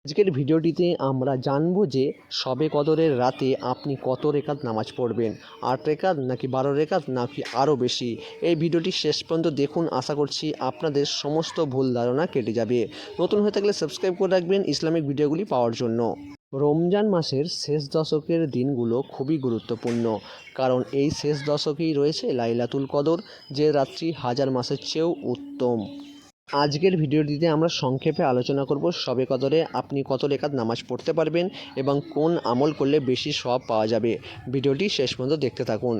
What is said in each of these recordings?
আজকের ভিডিওটিতে আমরা জানবো যে শবে কদরের রাতে আপনি কত রেকাত নামাজ পড়বেন। ৮ রেকাত নাকি ১২ রেকাত নাকি আরও বেশি। এই ভিডিওটি শেষ পর্যন্ত দেখুন, আশা করছি আপনাদের সমস্ত ভুল ধারণা কেটে যাবে। নতুন হয়ে থাকলে সাবস্ক্রাইব করে রাখবেন ইসলামিক ভিডিওগুলি পাওয়ার জন্য। রমজান মাসের শেষ দশকের দিনগুলো খুবই গুরুত্বপূর্ণ, কারণ এই শেষ দশকেই রয়েছে লাইলাতুল কদর, যে রাত্রি হাজার মাসের চেয়েও উত্তম। আজকের ভিডিওটিতে আমরা সংক্ষেপে আলোচনা করব শবে কদরে আপনি কত রেকাত নামাজ পড়তে পারবেন এবং কোন আমল করলে বেশি সওয়াব পাওয়া যাবে। ভিডিওটি শেষ পর্যন্ত দেখতে থাকুন।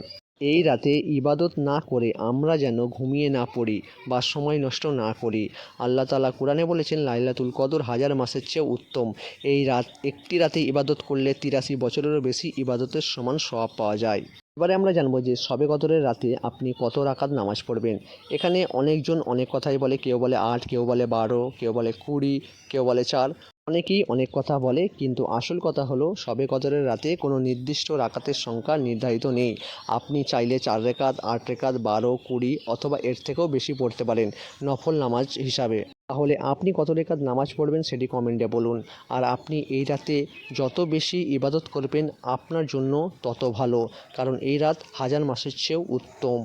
এই রাতে ইবাদত না করে আমরা যেন ঘুমিয়ে না পড়ি বা সময় নষ্ট না করি। আল্লাহ তাআলা কোরআনে বলেছেন, লাইলাতুল কদর হাজার মাসের চেয়ে উত্তম। এই রাত একটি রাতে ইবাদত করলে ৮৩ বছরেরও বেশি ইবাদতের সমান সওয়াব পাওয়া যায়। এবারে আমরা জানবো যে শবে কদরের রাতে আপনি কত রাকাত নামাজ পড়বেন। এখানে অনেকজন অনেক কথাই বলে, কেউ বলে ৮, কেউ বলে ১২, কেউ বলে ২০, কেউ বলে ৪। অনেকেই অনেক কথা বলে, কিন্তু আসল কথা হলো শবে কদরের রাতে কোনো নির্দিষ্ট রাকাতের সংখ্যা নির্ধারিত নেই। আপনি চাইলে ৪ রেকাত, ৮ রেকাত, ১২, ২০ অথবা এর থেকেও বেশি পড়তে পারেন নফল নামাজ হিসাবে। তাহলে আপনি কত রেকাত নামাজ পড়বেন সেটি কমেন্টে বলুন। আর আপনি এই রাতে যত বেশি ইবাদত করবেন আপনার জন্য তত ভালো, কারণ এই রাত হাজার মাসের চেয়েও উত্তম।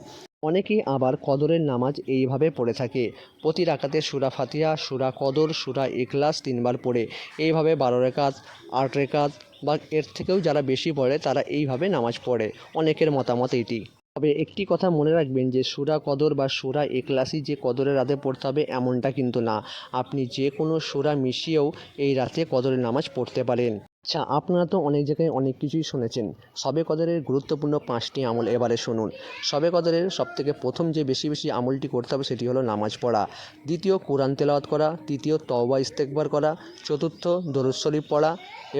অনেকেই আবার কদরের নামাজ এইভাবে পড়ে থাকে, প্রতি রাকাতে সূরা ফাতিহা, সূরা কদর, সূরা ইখলাস ৩ বার পড়ে। এইভাবে ১২ রেকাত, ৮ রেকাত বা এর থেকেও যারা বেশি পড়ে তারা এইভাবে নামাজ পড়ে। অনেকের মতামত এইটি। তবে একটি কথা মনে রাখবেন যে সূরা কদর বা সূরা ইখলাসই যে কদরের রাতে পড়তে হবে এমনটা কিন্তু না। আপনি যে কোনো সূরা মিশিয়েও এই রাতে কদরের নামাজ পড়তে পারেন। আচ্ছা, আপনারা তো অনেক জায়গায় অনেক কিছুই শুনেছেন। শবে কদরের গুরুত্বপূর্ণ ৫টি আমল এবারে শুনুন। শবে কদরের সবথেকে প্রথম যে বেশি আমলটি করতে হবে সেটি হলো নামাজ পড়া। দ্বিতীয়, কোরআন তেলাওয়াত করা। তৃতীয়, তওবা ইস্তেগফার করা। চতুর্থ, দরুদ শরীফ পড়া।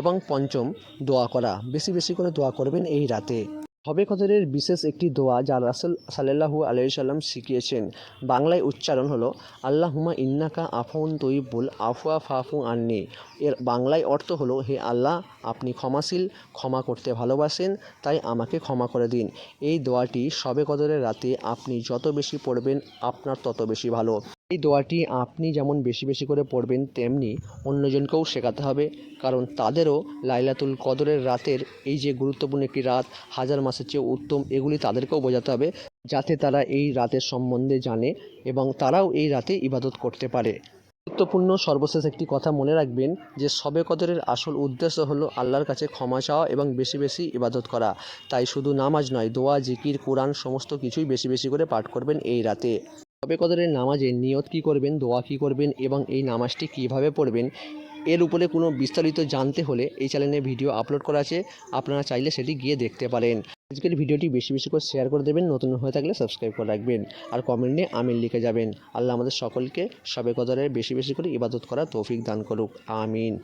এবং পঞ্চম, দোয়া করা। বেশি করে দোয়া করবেন এই রাতে। শবে কদরের বিশেষ একটি দোয়া যা রাসূল সাল্লাল্লাহু আলাইহি সাল্লাম শিখিয়েছেন। বাংলায় উচ্চারণ হলো, আল্লাহুম্মা ইন্নাকা আফুউন তুহিব্বুল আফওয়া ফাফু আন্নি। এর বাংলায় অর্থ হলো, হে আল্লাহ, আপনি ক্ষমাশীল, ক্ষমা করতে ভালোবাসেন, তাই আমাকে ক্ষমা করে দিন। এই দোয়াটি শবে কদরের রাতে আপনি যত বেশি পড়বেন আপনার তত বেশি ভালো। এই দোয়াটি আপনি যেমন বেশি করে পড়বেন তেমনি অন্যজনকেও শেখাতে হবে, কারণ তাদেরও লাইলাতুল কদরের রাতের এই যে গুরুত্বপূর্ণ একটি রাত, হাজার মাসের চেয়ে উত্তম, এগুলি তাদেরকেও বোঝাতে হবে, যাতে তারা এই রাতের সম্বন্ধে জানে এবং তারাও এই রাতে ইবাদত করতে পারে। গুরুত্বপূর্ণ সর্বশেষ একটি কথা মনে রাখবেন যে শবে কদরের আসল উদ্দেশ্য হলো আল্লাহর কাছে ক্ষমা চাওয়া এবং বেশি ইবাদত করা। তাই শুধু নামাজ নয়, দোয়া, জিকির, কোরআন সমস্ত কিছুই বেশি করে পাঠ করবেন এই রাতে। শবে কদরের নামাজের নিয়ত কী করবেন, দোয়া কী করবেন এবং এই নামাজটি কীভাবে পড়বেন, এর উপরে কোনো বিস্তারিত জানতে হলে এই চ্যানেলে ভিডিও আপলোড করা আছে, আপনারা চাইলে সেটি গিয়ে দেখতে পারেন। আজকের ভিডিওটি বেশি করে শেয়ার করে দেবেন, নতুন হয়ে থাকলে সাবস্ক্রাইব করে রাখবেন আর কমেন্টে আমিন লিখে যাবেন। আল্লাহ আমাদের সকলকে শবে কদরের বেশি করে ইবাদত করার তৌফিক দান করুক, আমিন।